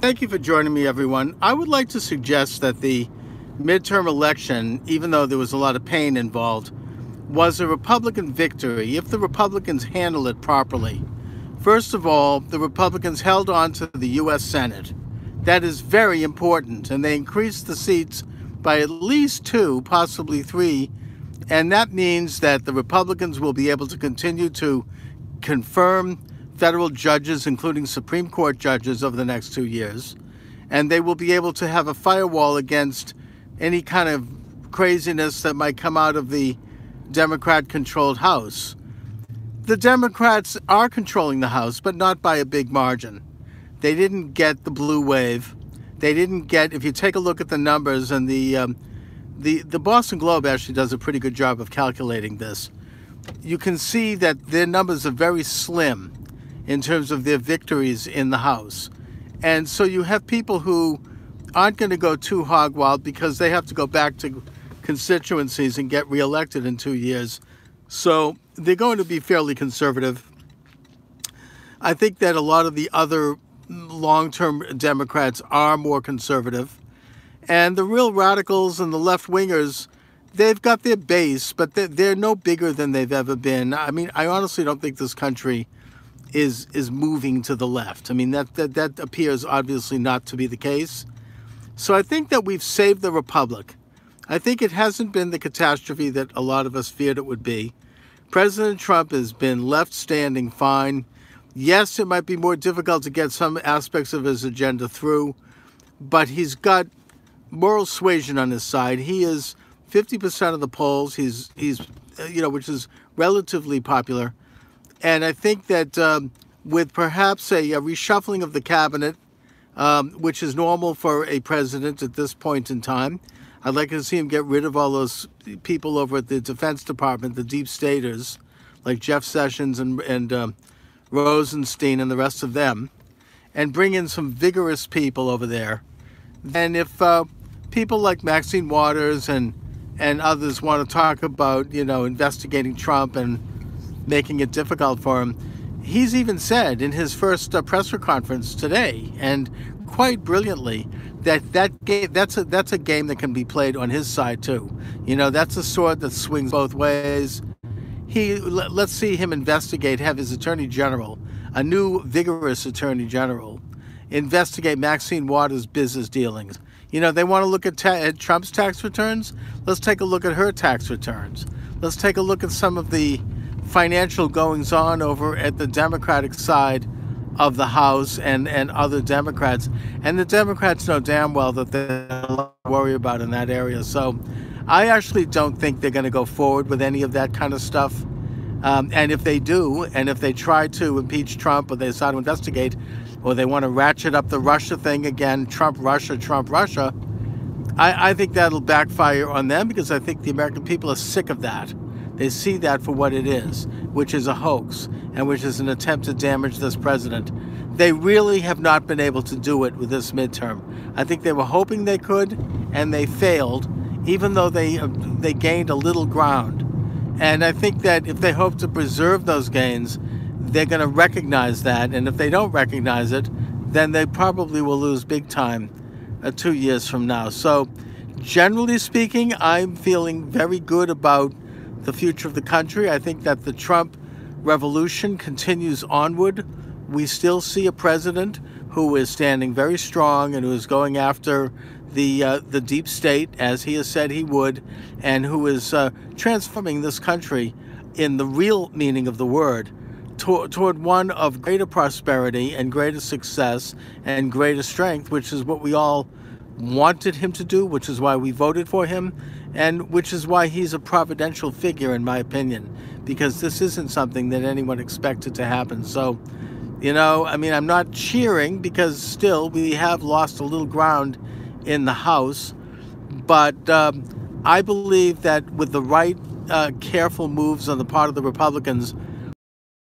Thank you for joining me, everyone. I would like to suggest that the midterm election, even though there was a lot of pain involved, was a Republican victory if the Republicans handle it properly. First of all, the Republicans held on to the U.S. Senate. That is very important, and they increased the seats by at least two, possibly three, and that means that the Republicans will be able to continue to confirm federal judges, including Supreme Court judges, over the next 2 years. And they will be able to have a firewall against any kind of craziness that might come out of the Democrat-controlled House. The Democrats are controlling the House, but not by a big margin. They didn't get the blue wave. They didn't get, if you take a look at the numbers, and the Boston Globe actually does a pretty good job of calculating this, you can see that their numbers are very slim in terms of their victories in the House. And so you have people who aren't going to go too hog wild because they have to go back to constituencies and get reelected in 2 years. So they're going to be fairly conservative. I think that a lot of the other long-term Democrats are more conservative. And the real radicals and the left-wingers, they've got their base, but they're no bigger than they've ever been. I mean, I honestly don't think this country is moving to the left. I mean, that appears obviously not to be the case. So I think that we've saved the republic. I think it hasn't been the catastrophe that a lot of us feared it would be. President Trump has been left standing fine. Yes, it might be more difficult to get some aspects of his agenda through, but he's got moral suasion on his side. He is 50% of the polls. He's which is relatively popular. And I think that with perhaps a reshuffling of the cabinet, which is normal for a president at this point in time, I'd like to see him get rid of all those people over at the Defense Department, the deep staters, like Jeff Sessions and Rosenstein and the rest of them, and bring in some vigorous people over there. And if people like Maxine Waters and others want to talk about, investigating Trump and making it difficult for him, he's even said in his first press conference today, and quite brilliantly, that's a game that can be played on his side too. That's a sword that swings both ways. Let's see him investigate, have his attorney general, a new vigorous attorney general, investigate Maxine Waters' business dealings. They want to look at Trump's tax returns. Let's take a look at her tax returns. Let's take a look at some of the financial goings on over at the Democratic side of the House and other Democrats. And the Democrats know damn well that there's a lot to worry about in that area. So I actually don't think they're going to go forward with any of that kind of stuff. And if they do, and if they try to impeach Trump, or they decide to investigate, or they want to ratchet up the Russia thing again, Trump, Russia, I think that'll backfire on them, because I think the American people are sick of that. They see that for what it is, which is a hoax, and which is an attempt to damage this president. They really have not been able to do it with this midterm. I think they were hoping they could, and they failed, even though they gained a little ground. And I think that if they hope to preserve those gains, they're going to recognize that. And if they don't recognize it, then they probably will lose big time 2 years from now. So generally speaking, I'm feeling very good about the future of the country. I think that the Trump revolution continues onward. We still see a president who is standing very strong and who is going after the deep state, as he has said he would, and who is transforming this country in the real meaning of the word toward one of greater prosperity and greater success and greater strength, which is what we all wanted him to do, which is why we voted for him, and which is why he's a providential figure, in my opinion, because this isn't something that anyone expected to happen. So, I'm not cheering, because still we have lost a little ground in the House, but I believe that with the right careful moves on the part of the Republicans,